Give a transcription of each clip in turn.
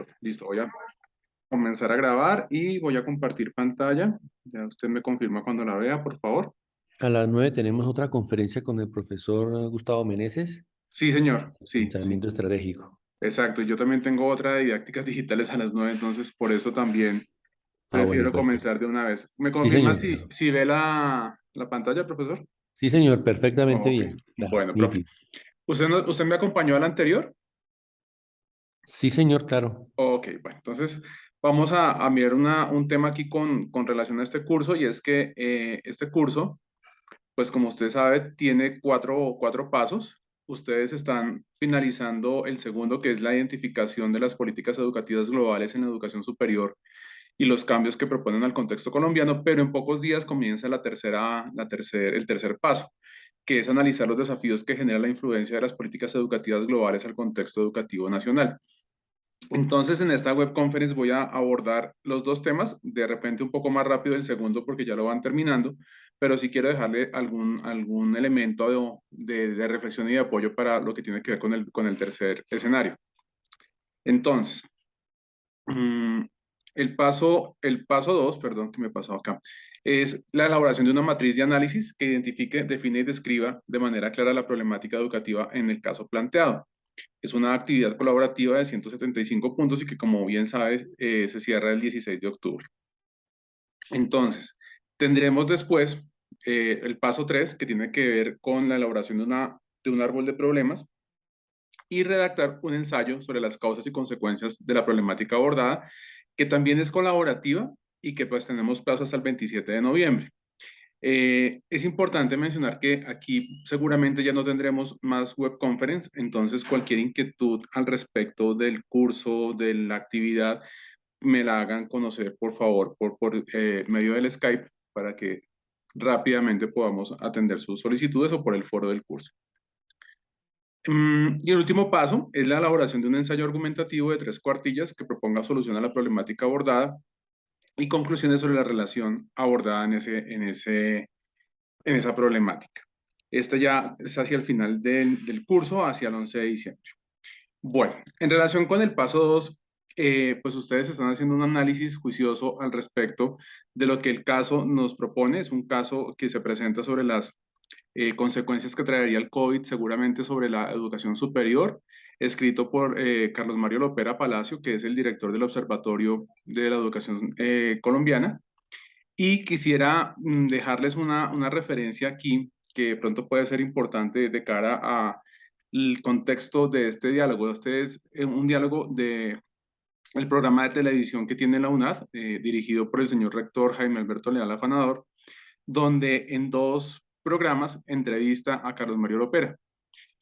profe. Listo, voy a comenzar a grabar y voy a compartir pantalla. Ya usted me confirma cuando la vea, por favor. A las 9 tenemos otra conferencia con el profesor Gustavo Meneses, Sí, señor. Sí, sí. pensamiento estratégico. Exacto. Yo también tengo otra de didácticas digitales a las 9, entonces por eso también Ah, bueno, prefiero perfecto. comenzar de una vez. ¿Me Sí, confirma señor. si ve la pantalla, profesor? Sí, señor, perfectamente Ok. bien. Claro, Bueno, profe. nítido. ¿Usted me acompañó al anterior? Sí, señor, claro. Ok, bueno, entonces vamos a mirar un tema aquí con relación a este curso y es que este curso, pues como usted sabe, tiene cuatro pasos. Ustedes están finalizando el segundo, que es la identificación de las políticas educativas globales en la educación superior y los cambios que proponen al contexto colombiano, pero en pocos días comienza el tercer paso, que es analizar los desafíos que genera la influencia de las políticas educativas globales al contexto educativo nacional. Entonces, en esta web conference voy a abordar los dos temas, de repente un poco más rápido el segundo porque ya lo van terminando, pero sí quiero dejarle algún elemento de reflexión y de apoyo para lo que tiene que ver con el tercer escenario. Entonces, mm, el paso dos, perdón, que me pasó acá, es la elaboración de una matriz de análisis que identifique, define y describa de manera clara la problemática educativa en el caso planteado. Es una actividad colaborativa de 175 puntos y que, como bien sabes, se cierra el 16 de octubre. Entonces, tendremos después el paso 3, que tiene que ver con la elaboración de un árbol de problemas y redactar un ensayo sobre las causas y consecuencias de la problemática abordada, que también es colaborativa y que pues tenemos plazo hasta el 27 de noviembre. Es importante mencionar que aquí seguramente ya no tendremos más web conference, entonces cualquier inquietud al respecto del curso, de la actividad, me la hagan conocer, por favor, por medio del Skype para que rápidamente podamos atender sus solicitudes o por el foro del curso. Y el último paso es la elaboración de un ensayo argumentativo de 3 cuartillas que proponga solución a la problemática abordada y conclusiones sobre la relación abordada en esa problemática. Esta ya es hacia el final del curso, hacia el 11 de diciembre. Bueno, en relación con el paso 2, pues ustedes están haciendo un análisis juicioso al respecto de lo que el caso nos propone. Es un caso que se presenta sobre las consecuencias que traería el COVID, seguramente sobre la educación superior, escrito por Carlos Mario Lopera Palacio, que es el director del Observatorio de la Educación Colombiana. Y quisiera dejarles una referencia aquí que de pronto puede ser importante de cara a el contexto de este diálogo. Este es un diálogo de el programa de televisión que tiene la UNAD, dirigido por el señor rector Jaime Alberto Leal Afanador, donde en 2 programas entrevista a Carlos Mario Lopera.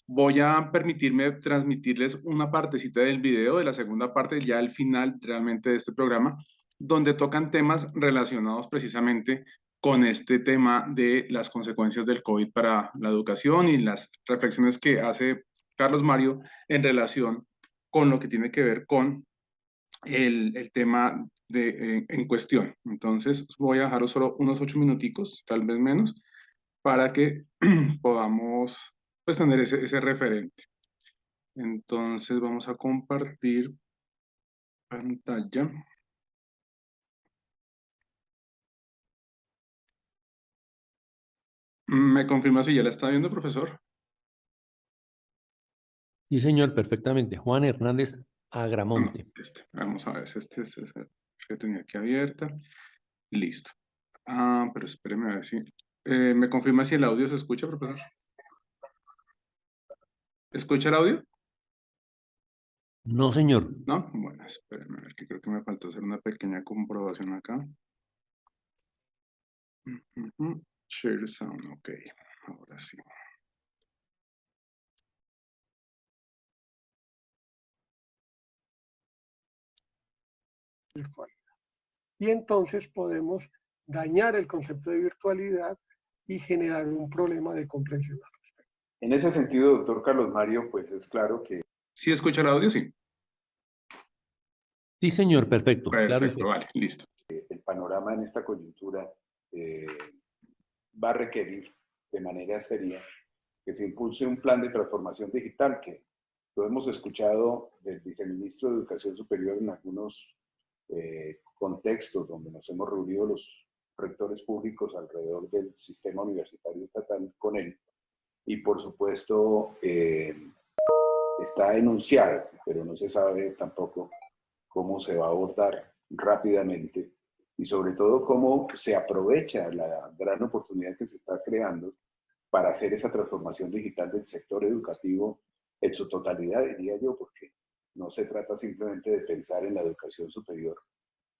Voy a permitirme transmitirles una partecita del video de la segunda parte, ya al final realmente de este programa, donde tocan temas relacionados precisamente con este tema de las consecuencias del COVID para la educación y las reflexiones que hace Carlos Mario en relación con lo que tiene que ver con el tema en cuestión. Entonces voy a dejaros solo unos 8 minuticos, tal vez menos, para que podamos pues, tener ese referente. Entonces vamos a compartir pantalla. ¿Me confirma si ya la está viendo, profesor? Sí, señor, perfectamente. Juan Hernández No, Agramonte. vamos a ver, este es el que tenía aquí abierta. Listo. Ah, pero espéreme a ver si... ¿me confirma si el audio se escucha, profesor? ¿Escucha el audio? No, señor. ¿No? Bueno, espéreme a ver, que creo que me faltó hacer una pequeña comprobación acá. Share sound, ok. Ahora sí. Virtual. Y entonces podemos dañar el concepto de virtualidad y generar un problema de comprensión. En ese sentido, doctor Carlos Mario, pues es claro que... ¿Sí escucha el audio? Sí. Sí, señor, perfecto. Claro y Perfecto, fuerte. vale, listo. el panorama en esta coyuntura va a requerir de manera seria que se impulse un plan de transformación digital que Lo hemos escuchado del viceministro de Educación Superior en algunos contextos donde nos hemos reunido los rectores públicos alrededor del sistema universitario estatal con él. Y por supuesto está enunciado, pero no se sabe tampoco cómo se va a abordar rápidamente y sobre todo cómo se aprovecha la gran oportunidad que se está creando para hacer esa transformación digital del sector educativo en su totalidad, diría yo, porque no se trata simplemente de pensar en la educación superior,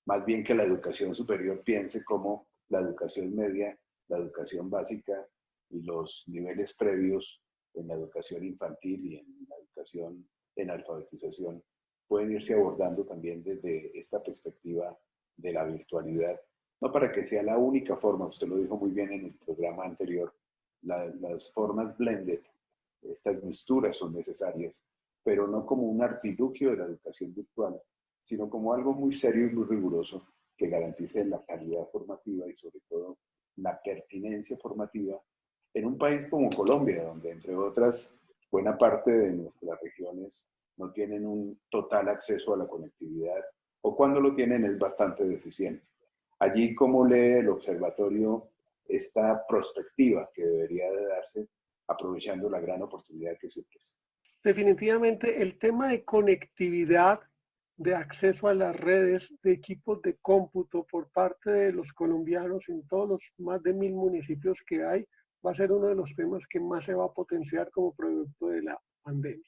más bien que la educación superior piense como la educación media, la educación básica y los niveles previos en la educación infantil y en la educación en alfabetización pueden irse abordando también desde esta perspectiva de la virtualidad, no para que sea la única forma, usted lo dijo muy bien en el programa anterior, las formas blended, estas mixturas son necesarias, pero no como un artilugio de la educación virtual, sino como algo muy serio y muy riguroso que garantice la calidad formativa y sobre todo la pertinencia formativa en un país como Colombia, donde entre otras buena parte de nuestras regiones no tienen un total acceso a la conectividad o cuando lo tienen es bastante deficiente. Allí, ¿cómo lee el observatorio esta perspectiva que debería de darse aprovechando la gran oportunidad que se ofrece? Definitivamente el tema de conectividad, de acceso a las redes, de equipos de cómputo por parte de los colombianos en todos los más de 1000 municipios que hay, va a ser uno de los temas que más se va a potenciar como producto de la pandemia.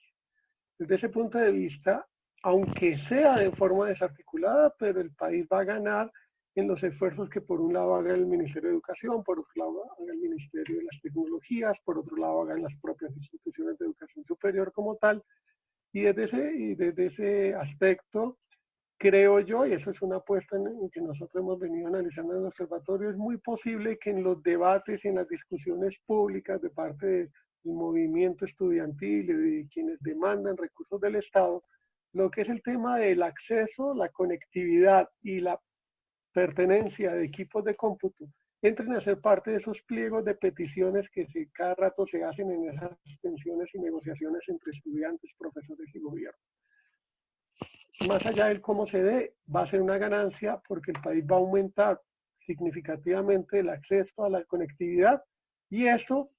Desde ese punto de vista, aunque sea de forma desarticulada, pero el país va a ganar en los esfuerzos que por un lado haga el Ministerio de Educación, por otro lado haga el Ministerio de las Tecnologías, por otro lado hagan las propias instituciones de educación superior como tal. Y desde ese aspecto, creo yo, y eso es una apuesta en que nosotros hemos venido analizando en el observatorio, es muy posible que en los debates y en las discusiones públicas de parte del movimiento estudiantil y de quienes demandan recursos del Estado, lo que es el tema del acceso, la conectividad y la pertenencia de equipos de cómputo entren a ser parte de esos pliegos de peticiones que cada rato se hacen en esas tensiones y negociaciones entre estudiantes, profesores y gobierno. Más allá del cómo se dé, va a ser una ganancia porque el país va a aumentar significativamente el acceso a la conectividad y eso,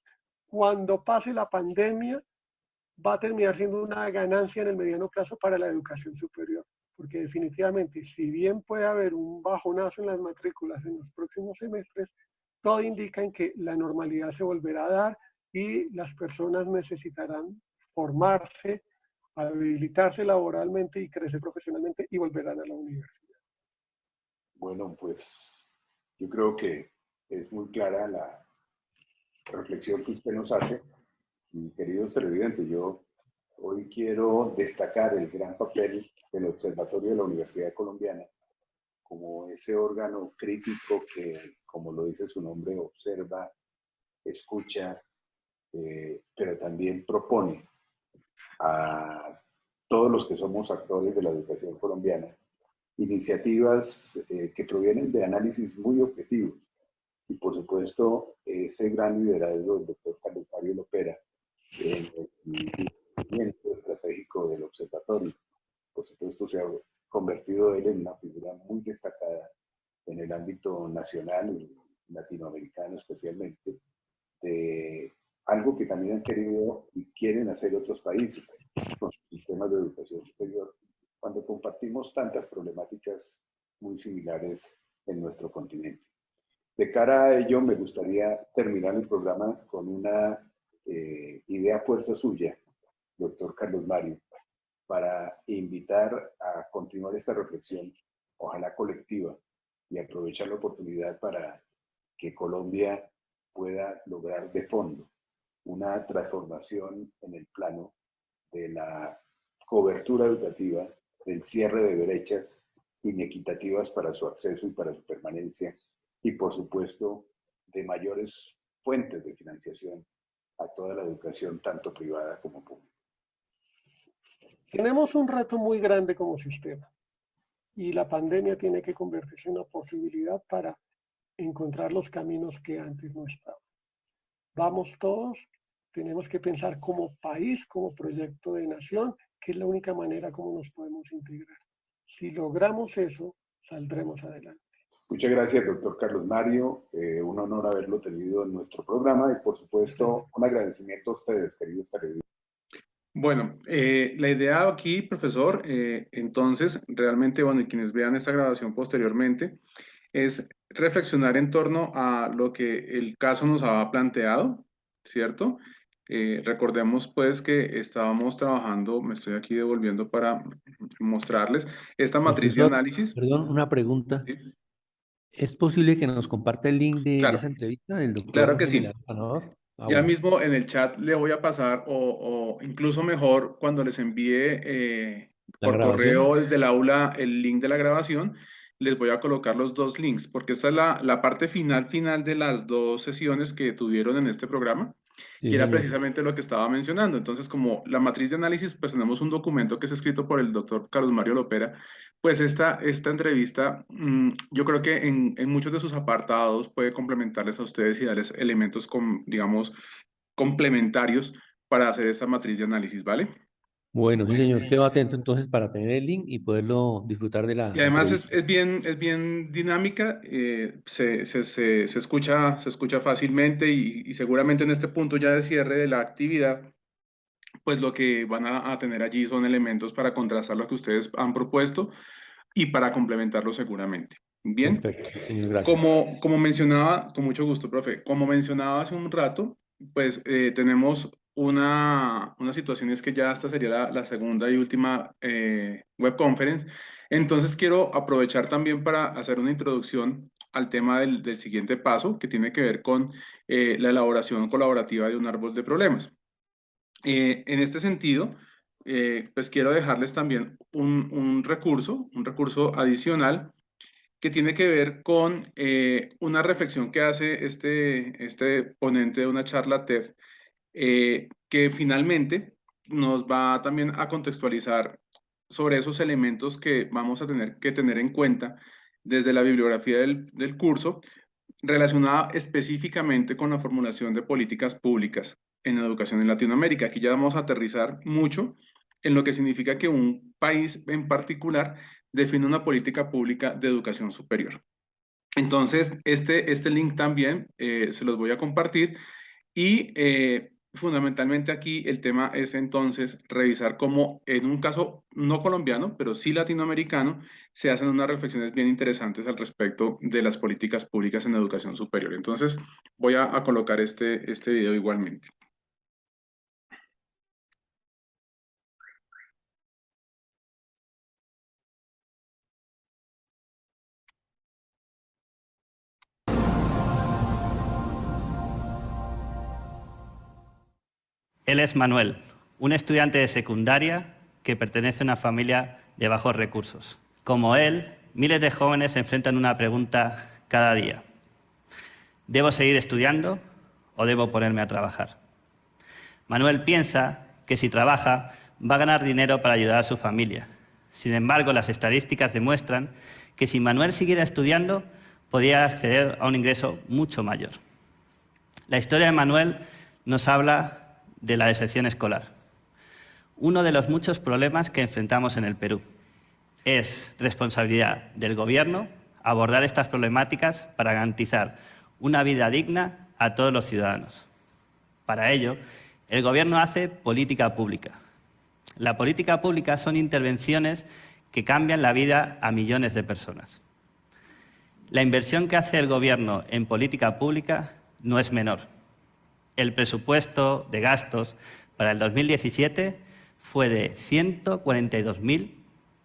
cuando pase la pandemia, va a terminar siendo una ganancia en el mediano plazo para la educación superior. Porque definitivamente, si bien puede haber un bajonazo en las matrículas en los próximos semestres, todo indica en que la normalidad se volverá a dar y las personas necesitarán formarse, habilitarse laboralmente y crecer profesionalmente y volverán a la universidad. Bueno, pues yo creo que es muy clara la reflexión que usted nos hace. Y queridos televidentes, yo hoy quiero destacar el gran papel del Observatorio de la Universidad Colombiana como ese órgano crítico que, como lo dice su nombre, observa, escucha, pero también propone a todos los que somos actores de la educación colombiana iniciativas que provienen de análisis muy objetivos. Y por supuesto, ese gran liderazgo del doctor Carlos Mario Lopera en el seguimiento estratégico del observatorio. Por supuesto, se ha convertido él en una figura muy destacada en el ámbito nacional y latinoamericano especialmente, de algo que también han querido y quieren hacer otros países con sus sistemas de educación superior, cuando compartimos tantas problemáticas muy similares en nuestro continente. De cara a ello, me gustaría terminar el programa con una idea fuerza suya, doctor Carlos Mario, para invitar a continuar esta reflexión, ojalá colectiva, y aprovechar la oportunidad para que Colombia pueda lograr de fondo una transformación en el plano de la cobertura educativa, del cierre de brechas inequitativas para su acceso y para su permanencia, y por supuesto de mayores fuentes de financiación a toda la educación, tanto privada como pública. Tenemos un reto muy grande como sistema y la pandemia tiene que convertirse en una posibilidad para encontrar los caminos que antes no estaban. Vamos todos tenemos que pensar como país, como proyecto de nación, que es la única manera como nos podemos integrar. Si logramos eso, saldremos adelante. Muchas gracias, doctor Carlos Mario. Un honor haberlo tenido en nuestro programa y, por supuesto, un agradecimiento a ustedes, queridos televidentes. Bueno, la idea aquí, profesor, entonces, realmente, bueno, y quienes vean esta grabación posteriormente, es reflexionar en torno a lo que el caso nos ha planteado, ¿cierto? Recordemos pues que estábamos trabajando, me estoy aquí devolviendo para mostrarles esta matriz de Profesor, análisis. perdón, una pregunta. ¿Sí? ¿Es posible que nos comparta el link de Claro, esa entrevista del claro doctor que sí. Milagro Sanador? Ah, Ya bueno. mismo en el chat le voy a pasar, o incluso mejor cuando les envíe ¿La por grabación? correo desde el aula el link de la grabación, les voy a colocar los dos links, porque esta es la parte final de las dos sesiones que tuvieron en este programa, Sí, y era señor. precisamente lo que estaba mencionando. Entonces, como la matriz de análisis, pues tenemos un documento que es escrito por el doctor Carlos Mario Lopera, pues esta entrevista, yo creo que en muchos de sus apartados puede complementarles a ustedes y darles elementos, digamos, complementarios para hacer esta matriz de análisis, ¿vale? Bueno, sí, señor. Quedo atento entonces para tener el link y poderlo disfrutar de Y la además entrevista. es bien dinámica, se escucha fácilmente y seguramente en este punto ya de cierre de la actividad, pues lo que van a tener allí son elementos para contrastar lo que ustedes han propuesto y para complementarlo seguramente. Bien, Perfecto, sí, señor. Gracias. como mencionaba, con mucho gusto, profe, como mencionaba hace un rato, pues tenemos una situación, es que ya esta sería la segunda y última web conference. Entonces quiero aprovechar también para hacer una introducción al tema del siguiente paso, que tiene que ver con la elaboración colaborativa de un árbol de problemas. En este sentido, pues quiero dejarles también un recurso adicional que tiene que ver con una reflexión que hace este ponente de una charla TED, que finalmente nos va también a contextualizar sobre esos elementos que vamos a tener que tener en cuenta desde la bibliografía del curso, relacionada específicamente con la formulación de políticas públicas en educación en Latinoamérica. Aquí ya vamos a aterrizar mucho en lo que significa que un país en particular define una política pública de educación superior. Entonces, este link también se los voy a compartir y fundamentalmente aquí el tema es entonces revisar cómo en un caso no colombiano, pero sí latinoamericano, se hacen unas reflexiones bien interesantes al respecto de las políticas públicas en educación superior. Entonces, voy a colocar este video igualmente. Él es Manuel, un estudiante de secundaria que pertenece a una familia de bajos recursos. Como él, miles de jóvenes se enfrentan a una pregunta cada día. ¿Debo seguir estudiando o debo ponerme a trabajar? Manuel piensa que si trabaja va a ganar dinero para ayudar a su familia. Sin embargo, las estadísticas demuestran que si Manuel siguiera estudiando, podría acceder a un ingreso mucho mayor. La historia de Manuel nos habla de la deserción escolar. Uno de los muchos problemas que enfrentamos en el Perú. Es responsabilidad del Gobierno abordar estas problemáticas para garantizar una vida digna a todos los ciudadanos. Para ello, el Gobierno hace política pública. La política pública son intervenciones que cambian la vida a millones de personas. La inversión que hace el Gobierno en política pública no es menor. El presupuesto de gastos para el 2017 fue de 142.000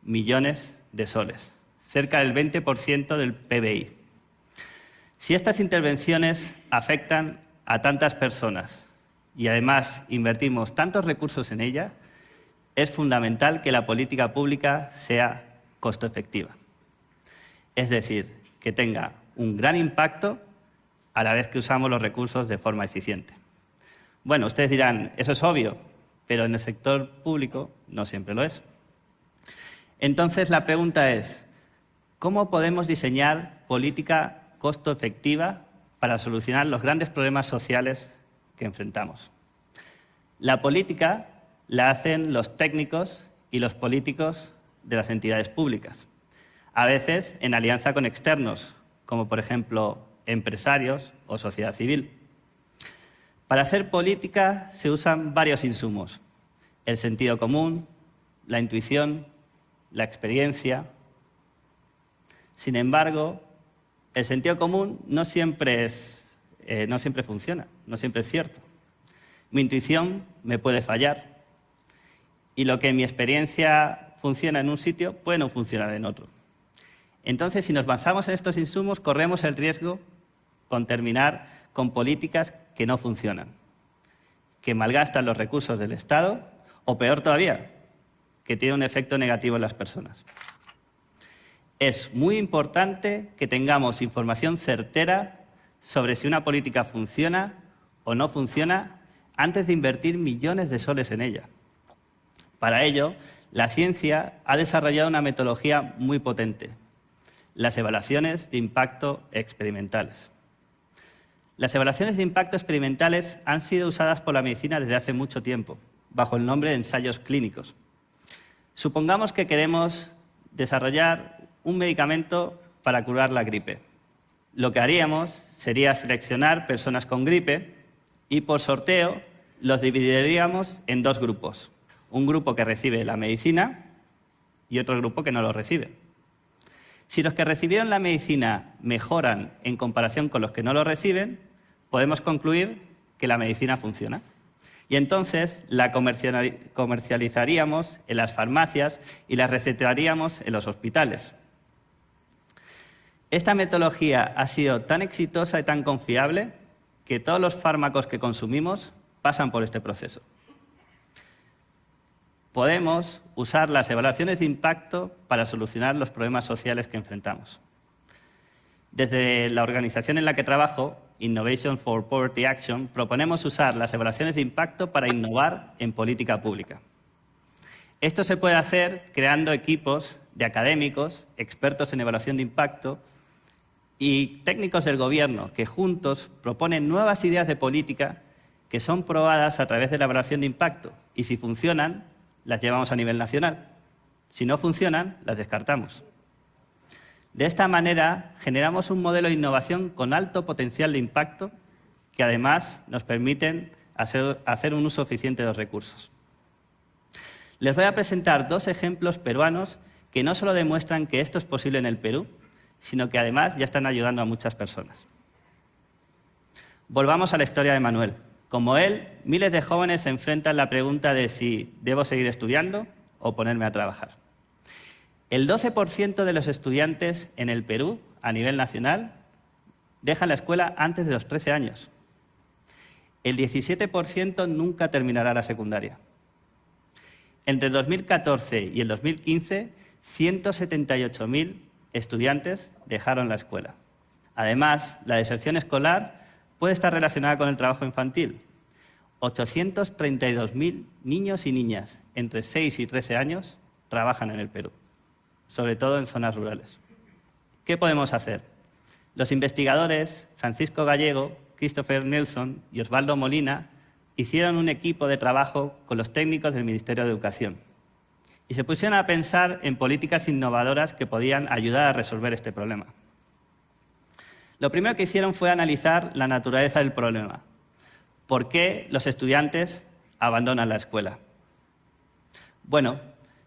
millones de soles, cerca del 20% del PBI. Si estas intervenciones afectan a tantas personas y además invertimos tantos recursos en ellas, es fundamental que la política pública sea costo efectiva. Es decir, que tenga un gran impacto a la vez que usamos los recursos de forma eficiente. Bueno, ustedes dirán, eso es obvio, pero en el sector público no siempre lo es. Entonces, la pregunta es, ¿cómo podemos diseñar política costo efectiva para solucionar los grandes problemas sociales que enfrentamos? La política la hacen los técnicos y los políticos de las entidades públicas, a veces en alianza con externos, como por ejemplo empresarios o sociedad civil. Para hacer política se usan varios insumos: el sentido común, la intuición, la experiencia. Sin embargo, el sentido común no siempre funciona, no siempre es cierto. Mi intuición me puede fallar y lo que en mi experiencia funciona en un sitio puede no funcionar en otro. Entonces, si nos basamos en estos insumos, corremos el riesgo con terminar con políticas que no funcionan, que malgastan los recursos del Estado o, peor todavía, que tienen un efecto negativo en las personas. Es muy importante que tengamos información certera sobre si una política funciona o no funciona antes de invertir millones de soles en ella. Para ello, la ciencia ha desarrollado una metodología muy potente: las evaluaciones de impacto experimentales. Las evaluaciones de impacto experimentales han sido usadas por la medicina desde hace mucho tiempo, bajo el nombre de ensayos clínicos. Supongamos que queremos desarrollar un medicamento para curar la gripe. Lo que haríamos sería seleccionar personas con gripe y, por sorteo, los dividiríamos en dos grupos: un grupo que recibe la medicina y otro grupo que no lo recibe. Si los que recibieron la medicina mejoran en comparación con los que no lo reciben, podemos concluir que la medicina funciona. Y entonces la comercializaríamos en las farmacias y la recetaríamos en los hospitales. Esta metodología ha sido tan exitosa y tan confiable que todos los fármacos que consumimos pasan por este proceso. Podemos usar las evaluaciones de impacto para solucionar los problemas sociales que enfrentamos. Desde la organización en la que trabajo, Innovation for Poverty Action, proponemos usar las evaluaciones de impacto para innovar en política pública. Esto se puede hacer creando equipos de académicos, expertos en evaluación de impacto y técnicos del gobierno que juntos proponen nuevas ideas de política que son probadas a través de la evaluación de impacto y, si funcionan, las llevamos a nivel nacional. Si no funcionan, las descartamos. De esta manera, generamos un modelo de innovación con alto potencial de impacto que además nos permiten hacer un uso eficiente de los recursos. Les voy a presentar dos ejemplos peruanos que no solo demuestran que esto es posible en el Perú, sino que además ya están ayudando a muchas personas. Volvamos a la historia de Manuel. Como él, miles de jóvenes se enfrentan a la pregunta de si debo seguir estudiando o ponerme a trabajar. El 12% de los estudiantes en el Perú, a nivel nacional, dejan la escuela antes de los 13 años. El 17% nunca terminará la secundaria. Entre el 2014 y el 2015, 178.000 estudiantes dejaron la escuela. Además, la deserción escolar puede estar relacionada con el trabajo infantil. 832.000 niños y niñas entre 6 y 13 años trabajan en el Perú, sobre todo en zonas rurales. ¿Qué podemos hacer? Los investigadores Francisco Gallego, Christopher Nelson y Osvaldo Molina hicieron un equipo de trabajo con los técnicos del Ministerio de Educación y se pusieron a pensar en políticas innovadoras que podían ayudar a resolver este problema. Lo primero que hicieron fue analizar la naturaleza del problema. ¿Por qué los estudiantes abandonan la escuela? Bueno,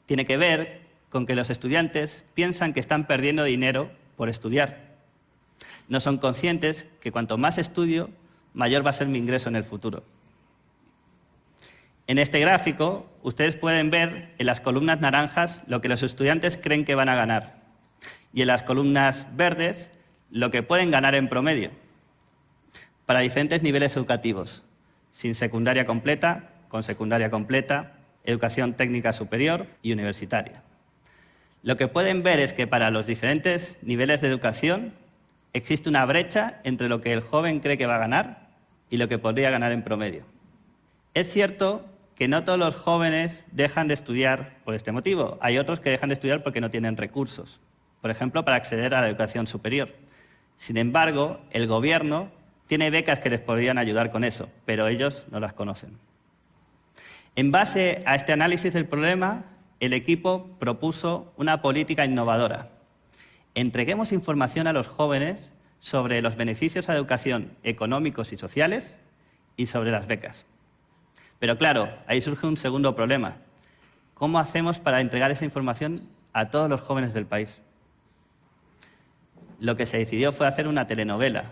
tiene que ver con que los estudiantes piensan que están perdiendo dinero por estudiar. No son conscientes que cuanto más estudio, mayor va a ser mi ingreso en el futuro. En este gráfico, ustedes pueden ver en las columnas naranjas lo que los estudiantes creen que van a ganar y en las columnas verdes lo que pueden ganar en promedio para diferentes niveles educativos: sin secundaria completa, con secundaria completa, educación técnica superior y universitaria. Lo que pueden ver es que para los diferentes niveles de educación existe una brecha entre lo que el joven cree que va a ganar y lo que podría ganar en promedio. Es cierto que no todos los jóvenes dejan de estudiar por este motivo. Hay otros que dejan de estudiar porque no tienen recursos, por ejemplo, para acceder a la educación superior. Sin embargo, el gobierno tiene becas que les podrían ayudar con eso, pero ellos no las conocen. En base a este análisis del problema, el equipo propuso una política innovadora. Entreguemos información a los jóvenes sobre los beneficios a la educación económicos y sociales y sobre las becas. Pero claro, ahí surge un segundo problema. ¿Cómo hacemos para entregar esa información a todos los jóvenes del país? Lo que se decidió fue hacer una telenovela.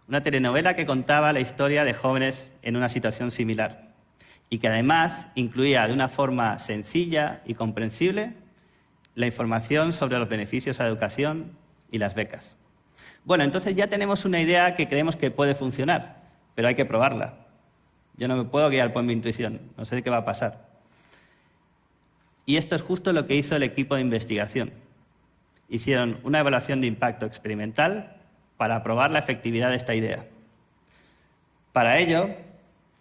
Una telenovela que contaba la historia de jóvenes en una situación similar y que además incluía de una forma sencilla y comprensible la información sobre los beneficios a la educación y las becas. Bueno, entonces ya tenemos una idea que creemos que puede funcionar, pero hay que probarla. Yo no me puedo guiar por mi intuición, no sé qué va a pasar. Y esto es justo lo que hizo el equipo de investigación. Hicieron una evaluación de impacto experimental para probar la efectividad de esta idea. Para ello,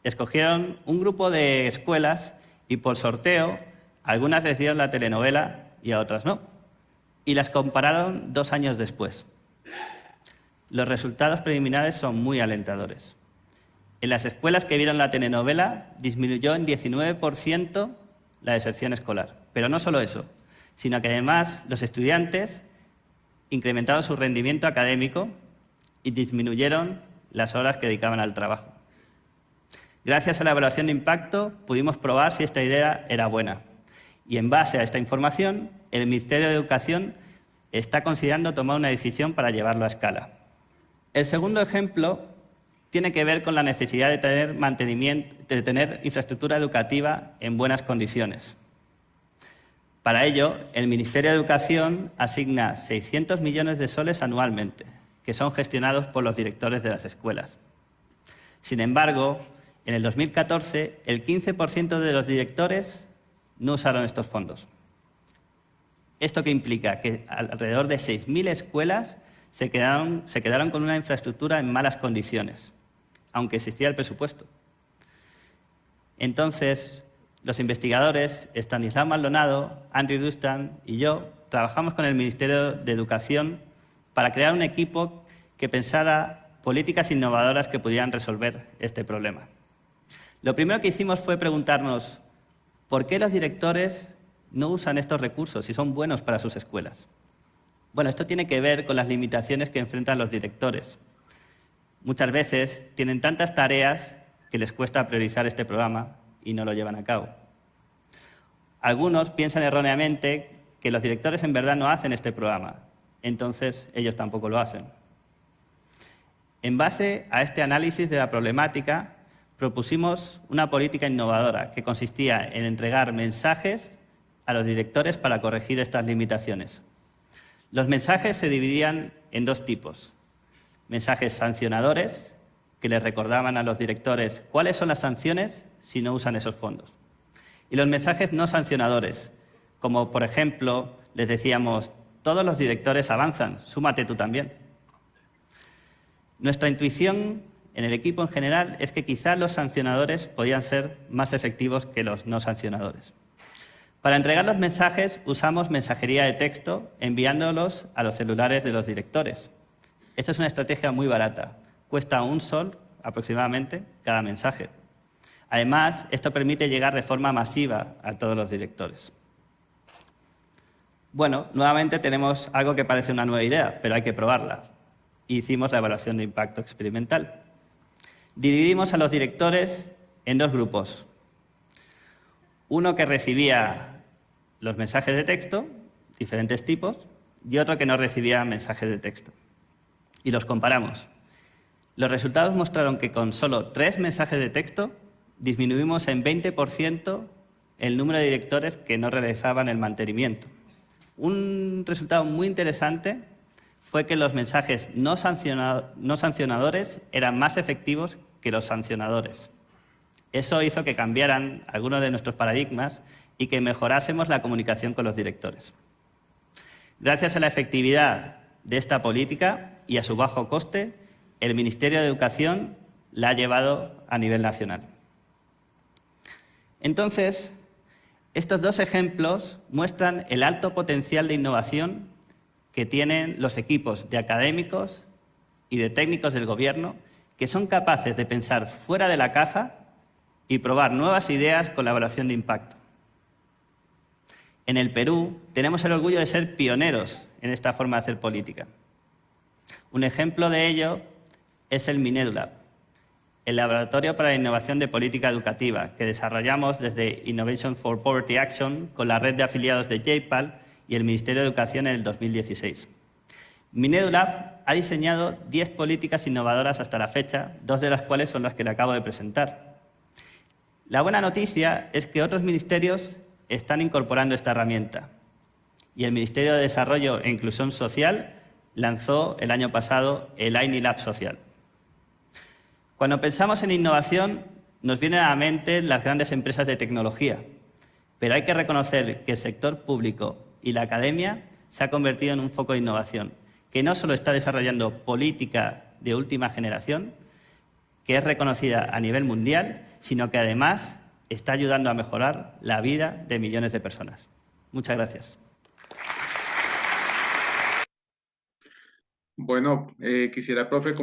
escogieron un grupo de escuelas y por sorteo, algunas les dieron la telenovela y a otras no. Y las compararon 2 años después. Los resultados preliminares son muy alentadores. En las escuelas que vieron la telenovela disminuyó en 19% la deserción escolar. Pero no solo eso, sino que además los estudiantes incrementaron su rendimiento académico y disminuyeron las horas que dedicaban al trabajo. Gracias a la evaluación de impacto pudimos probar si esta idea era buena. Y en base a esta información, el Ministerio de Educación está considerando tomar una decisión para llevarlo a escala. El segundo ejemplo tiene que ver con la necesidad de tener infraestructura educativa en buenas condiciones. Para ello, el Ministerio de Educación asigna 600 millones de soles anualmente, que son gestionados por los directores de las escuelas. Sin embargo, en el 2014, el 15% de los directores no usaron estos fondos. ¿Esto qué implica? Que alrededor de 6.000 escuelas se quedaron con una infraestructura en malas condiciones, aunque existía el presupuesto. Entonces, los investigadores Estanislao Maldonado, Andrew Dustan y yo trabajamos con el Ministerio de Educación para crear un equipo que pensara políticas innovadoras que pudieran resolver este problema. Lo primero que hicimos fue preguntarnos ¿por qué los directores no usan estos recursos si son buenos para sus escuelas? Bueno, esto tiene que ver con las limitaciones que enfrentan los directores. Muchas veces tienen tantas tareas que les cuesta priorizar este programa y no lo llevan a cabo. Algunos piensan erróneamente que los directores en verdad no hacen este programa, entonces ellos tampoco lo hacen. En base a este análisis de la problemática, propusimos una política innovadora que consistía en entregar mensajes a los directores para corregir estas limitaciones. Los mensajes se dividían en 2 tipos. Mensajes sancionadores, que les recordaban a los directores cuáles son las sanciones si no usan esos fondos. Y los mensajes no sancionadores, como por ejemplo, les decíamos, todos los directores avanzan, súmate tú también. Nuestra intuición en el equipo en general es que quizás los sancionadores podían ser más efectivos que los no sancionadores. Para entregar los mensajes usamos mensajería de texto enviándolos a los celulares de los directores. Esto es una estrategia muy barata, cuesta 1 sol aproximadamente cada mensaje. Además, esto permite llegar de forma masiva a todos los directores. Bueno, nuevamente tenemos algo que parece una nueva idea, pero hay que probarla. Hicimos la evaluación de impacto experimental. Dividimos a los directores en 2 grupos. Uno que recibía los mensajes de texto, diferentes tipos, y otro que no recibía mensajes de texto. Y los comparamos. Los resultados mostraron que con solo 3 mensajes de texto disminuimos en 20% el número de directores que no realizaban el mantenimiento. Un resultado muy interesante fue que los mensajes no sancionadores eran más efectivos que los sancionadores. Eso hizo que cambiaran algunos de nuestros paradigmas y que mejorásemos la comunicación con los directores. Gracias a la efectividad de esta política y a su bajo coste, el Ministerio de Educación la ha llevado a nivel nacional. Entonces, estos 2 ejemplos muestran el alto potencial de innovación que tienen los equipos de académicos y de técnicos del Gobierno que son capaces de pensar fuera de la caja y probar nuevas ideas con la evaluación de impacto. En el Perú tenemos el orgullo de ser pioneros en esta forma de hacer política. Un ejemplo de ello es el Minedulab, el Laboratorio para la Innovación de Política Educativa, que desarrollamos desde Innovation for Poverty Action con la red de afiliados de JPAL y el Ministerio de Educación en el 2016. Minedulab ha diseñado 10 políticas innovadoras hasta la fecha, 2 de las cuales son las que le acabo de presentar. La buena noticia es que otros ministerios están incorporando esta herramienta y el Ministerio de Desarrollo e Inclusión Social lanzó el año pasado el INILab Social. Cuando pensamos en innovación, nos vienen a la mente las grandes empresas de tecnología, pero hay que reconocer que el sector público y la academia se ha convertido en un foco de innovación, que no solo está desarrollando política de última generación, que es reconocida a nivel mundial, sino que además está ayudando a mejorar la vida de millones de personas. Muchas gracias. Bueno, quisiera, profe,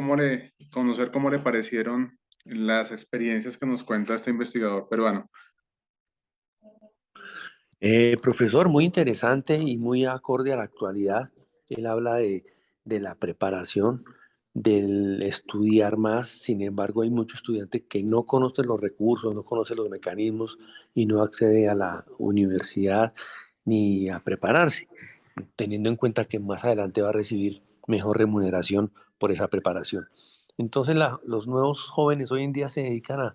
conocer cómo le parecieron las experiencias que nos cuenta este investigador peruano. Profesor, muy interesante y muy acorde a la actualidad. Él habla de la preparación, del estudiar más. Sin embargo, hay muchos estudiantes que no conocen los recursos, no conocen los mecanismos y no acceden a la universidad ni a prepararse, teniendo en cuenta que más adelante va a recibir mejor remuneración por esa preparación. Entonces, los nuevos jóvenes hoy en día se dedican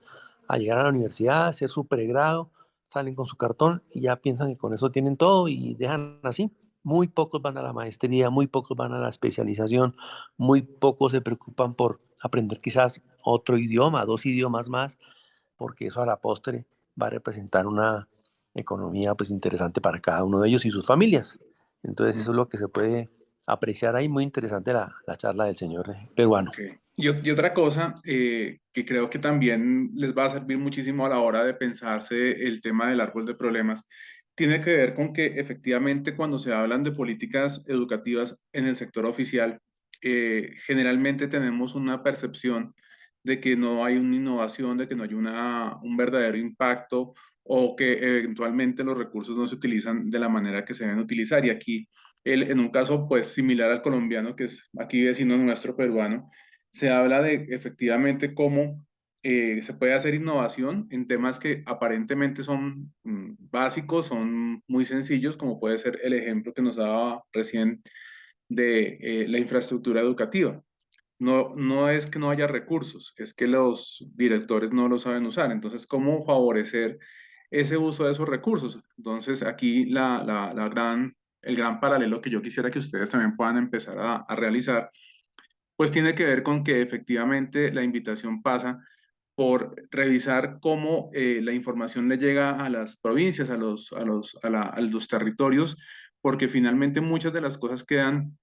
a llegar a la universidad, a hacer su pregrado, salen con su cartón y ya piensan que con eso tienen todo y dejan así. Muy pocos van a la maestría, muy pocos van a la especialización, muy pocos se preocupan por aprender quizás otro idioma, 2 idiomas más, porque eso a la postre va a representar una economía pues interesante para cada uno de ellos y sus familias. Entonces eso es lo que se puede apreciar ahí. Muy interesante la charla del señor peruano. Okay. Y otra cosa que creo que también les va a servir muchísimo a la hora de pensarse el tema del árbol de problemas, tiene que ver con que efectivamente cuando se hablan de políticas educativas en el sector oficial, generalmente tenemos una percepción de que no hay una innovación, de que no hay un verdadero impacto o que eventualmente los recursos no se utilizan de la manera que se deben utilizar. Y aquí, en un caso pues similar al colombiano, que es aquí vecino nuestro peruano, se habla de efectivamente cómo se puede hacer innovación en temas que aparentemente son básicos, son muy sencillos, como puede ser el ejemplo que nos daba recién de la infraestructura educativa. No es que no haya recursos, es que los directores no lo saben usar. Entonces, ¿cómo favorecer ese uso de esos recursos? Entonces, aquí el gran paralelo que yo quisiera que ustedes también puedan empezar a realizar pues tiene que ver con que efectivamente la invitación pasa por revisar cómo la información le llega a las provincias, a los territorios, porque finalmente muchas de las cosas quedan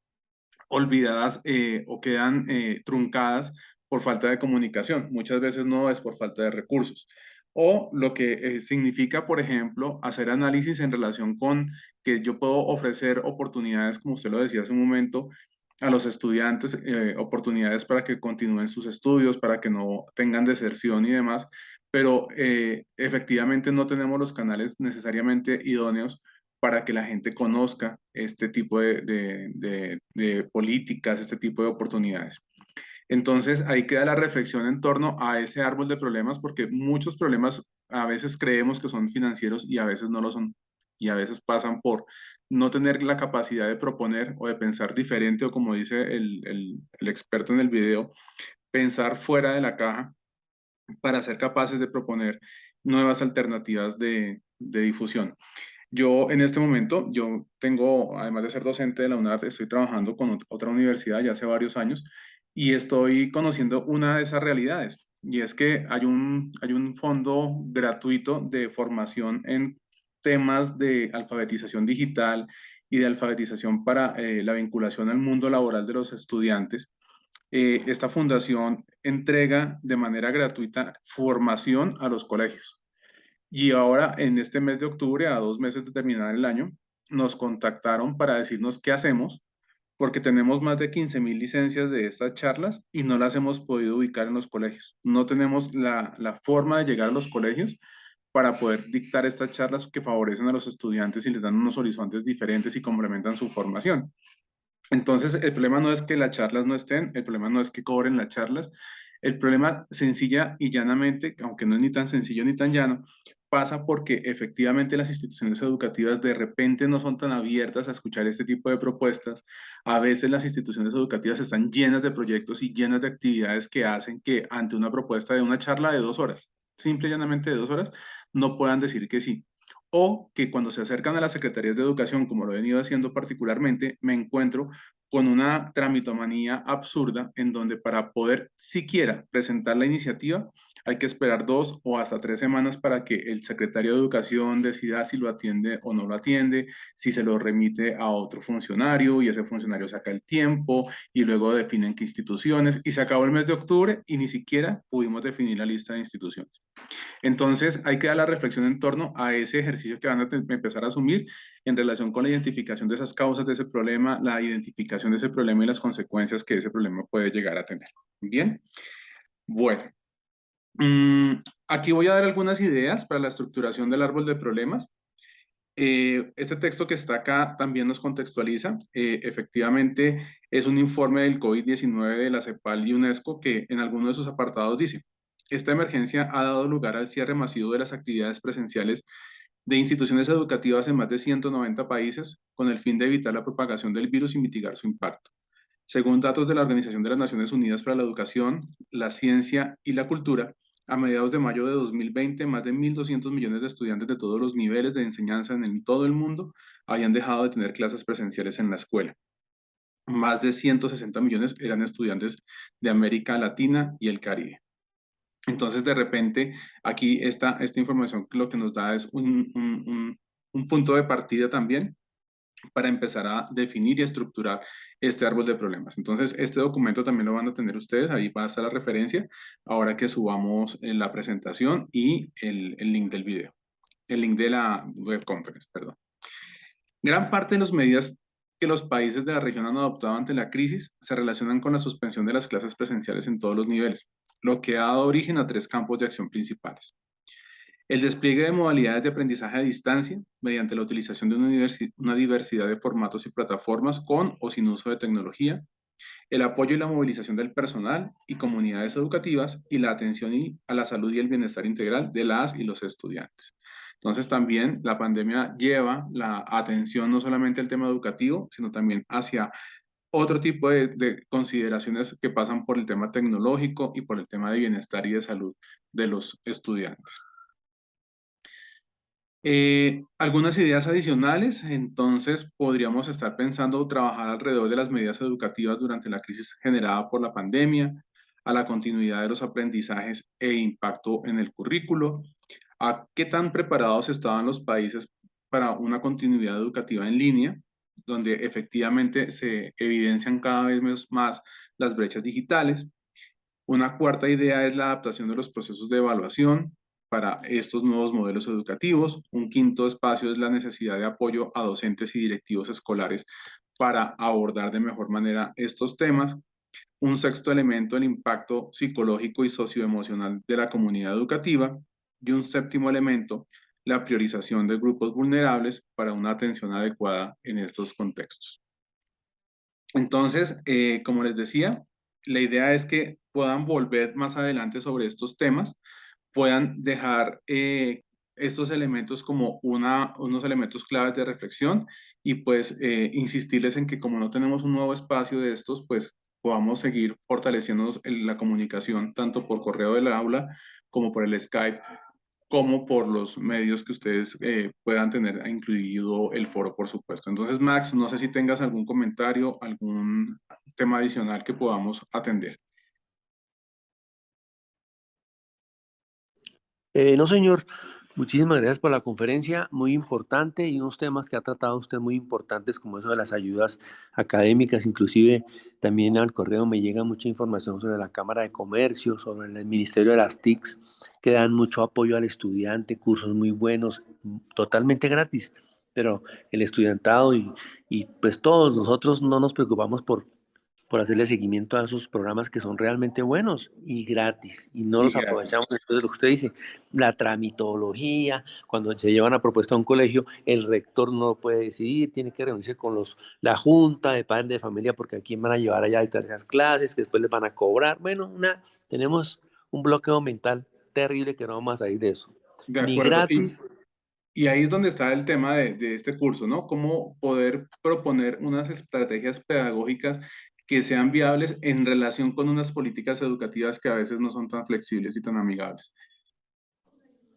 olvidadas o quedan truncadas por falta de comunicación. Muchas veces no es por falta de recursos. O lo que significa, por ejemplo, hacer análisis en relación con que yo puedo ofrecer oportunidades, como usted lo decía hace un momento, a los estudiantes, oportunidades para que continúen sus estudios, para que no tengan deserción y demás, pero efectivamente no tenemos los canales necesariamente idóneos para que la gente conozca este tipo de políticas, este tipo de oportunidades. Entonces, ahí queda la reflexión en torno a ese árbol de problemas, porque muchos problemas a veces creemos que son financieros y a veces no lo son. Y a veces pasan por no tener la capacidad de proponer o de pensar diferente, o como dice el experto en el video, pensar fuera de la caja para ser capaces de proponer nuevas alternativas de difusión. Yo en este momento, yo tengo, además de ser docente de la UNAD, estoy trabajando con otra universidad ya hace varios años y estoy conociendo una de esas realidades. Y es que hay un fondo gratuito de formación en temas de alfabetización digital y de alfabetización para la vinculación al mundo laboral de los estudiantes. Esta fundación entrega de manera gratuita formación a los colegios. Y ahora, en este mes de octubre, a 2 meses de terminar el año, nos contactaron para decirnos qué hacemos porque tenemos más de 15.000 licencias de estas charlas y no las hemos podido ubicar en los colegios. No tenemos la forma de llegar a los colegios para poder dictar estas charlas que favorecen a los estudiantes y les dan unos horizontes diferentes y complementan su formación. Entonces, el problema no es que las charlas no estén, el problema no es que cobren las charlas, el problema sencilla y llanamente, aunque no es ni tan sencillo ni tan llano, pasa porque efectivamente las instituciones educativas de repente no son tan abiertas a escuchar este tipo de propuestas. A veces las instituciones educativas están llenas de proyectos y llenas de actividades que hacen que ante una propuesta de una charla de 2 horas, simple y llanamente de 2 horas, no puedan decir que sí. O que cuando se acercan a las secretarías de educación, como lo he venido haciendo particularmente, me encuentro con una tramitomanía absurda en donde para poder siquiera presentar la iniciativa hay que esperar 2 o hasta 3 semanas para que el secretario de Educación decida si lo atiende o no lo atiende, si se lo remite a otro funcionario y ese funcionario saca el tiempo y luego definen qué instituciones y se acabó el mes de octubre y ni siquiera pudimos definir la lista de instituciones. Entonces, hay que dar la reflexión en torno a ese ejercicio que van a empezar a asumir en relación con la identificación de esas causas de ese problema, la identificación de ese problema y las consecuencias que ese problema puede llegar a tener. Bien, bueno. Aquí voy a dar algunas ideas para la estructuración del árbol de problemas. Este texto que está acá también nos contextualiza. Efectivamente, es un informe del COVID-19 de la CEPAL y UNESCO que en alguno de sus apartados dice, esta emergencia ha dado lugar al cierre masivo de las actividades presenciales de instituciones educativas en más de 190 países con el fin de evitar la propagación del virus y mitigar su impacto. Según datos de la Organización de las Naciones Unidas para la Educación, la Ciencia y la Cultura, a mediados de mayo de 2020, más de 1.200 millones de estudiantes de todos los niveles de enseñanza en todo el mundo habían dejado de tener clases presenciales en la escuela. Más de 160 millones eran estudiantes de América Latina y el Caribe. Entonces, de repente, aquí esta información lo que nos da es un punto de partida también para empezar a definir y estructurar este árbol de problemas. Entonces, este documento también lo van a tener ustedes, ahí va a estar la referencia, ahora que subamos la presentación y el link del video, el link de la web conference, perdón. Gran parte de las medidas que los países de la región han adoptado ante la crisis se relacionan con la suspensión de las clases presenciales en todos los niveles, lo que ha dado origen a 3 campos de acción principales. El despliegue de modalidades de aprendizaje a distancia mediante la utilización de una diversidad de formatos y plataformas con o sin uso de tecnología, el apoyo y la movilización del personal y comunidades educativas y la atención a la salud y el bienestar integral de las y los estudiantes. Entonces también la pandemia lleva la atención no solamente al tema educativo, sino también hacia otro tipo de consideraciones que pasan por el tema tecnológico y por el tema de bienestar y de salud de los estudiantes. Algunas ideas adicionales, entonces podríamos estar pensando trabajar alrededor de las medidas educativas durante la crisis generada por la pandemia, a la continuidad de los aprendizajes e impacto en el currículo, a qué tan preparados estaban los países para una continuidad educativa en línea, donde efectivamente se evidencian cada vez más las brechas digitales. Una cuarta idea es la adaptación de los procesos de evaluación para estos nuevos modelos educativos. Un quinto espacio es la necesidad de apoyo a docentes y directivos escolares para abordar de mejor manera estos temas. Un sexto elemento, el impacto psicológico y socioemocional de la comunidad educativa. Y un séptimo elemento, la priorización de grupos vulnerables para una atención adecuada en estos contextos. Entonces, como les decía, la idea es que puedan volver más adelante sobre estos temas, puedan dejar estos elementos como unos elementos claves de reflexión y pues insistirles en que como no tenemos un nuevo espacio de estos, pues podamos seguir fortaleciendo la comunicación tanto por correo del aula como por el Skype como por los medios que ustedes puedan tener, incluido el foro, por supuesto. Entonces, Max, no sé si tengas algún comentario, algún tema adicional que podamos atender. No, señor. Muchísimas gracias por la conferencia, muy importante y unos temas que ha tratado usted muy importantes como eso de las ayudas académicas, inclusive también al correo me llega mucha información sobre la Cámara de Comercio, sobre el Ministerio de las TICs, que dan mucho apoyo al estudiante, cursos muy buenos, totalmente gratis. pero el estudiantado y pues todos nosotros no nos preocupamos por hacerle seguimiento a esos programas que son realmente buenos y gratis, y no Y los gratis. aprovechamos. Entonces, lo que usted dice, la tramitología, cuando se lleva una propuesta a un colegio, el rector no puede decidir, tiene que reunirse con la junta de padres de familia, porque a quién van a llevar allá a dictar esas clases, que después les van a cobrar. Bueno, tenemos un bloqueo mental terrible que no vamos a salir de eso. De Ni acuerdo. gratis. Y ahí es donde está el tema de este curso, ¿no? Cómo poder proponer unas estrategias pedagógicas que sean viables en relación con unas políticas educativas que a veces no son tan flexibles y tan amigables.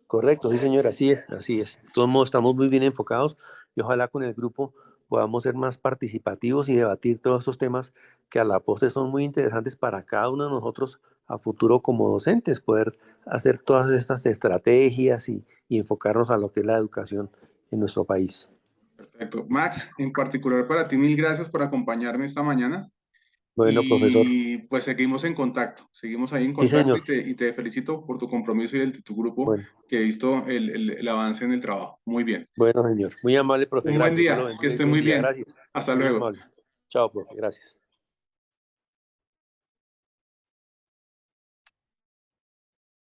Correcto, sí señor, así es, así es. De todos modos, estamos muy bien enfocados y ojalá con el grupo podamos ser más participativos y debatir todos estos temas que a la postre son muy interesantes para cada uno de nosotros a futuro como docentes, poder hacer todas estas estrategias y enfocarnos a lo que es la educación en nuestro país. Perfecto. Max, en particular para ti, mil gracias por acompañarme esta mañana. Bueno, profesor, Y pues seguimos ahí en sí contacto señor, y te felicito por tu compromiso y el de tu grupo, bueno, que he visto el avance en el trabajo. Muy bien. bueno señor, muy amable, profe, Un buen gracias, Dios lo día, que bendiga y esté buen muy día, bien. gracias, Hasta muy luego. amable. Chao, profe, gracias.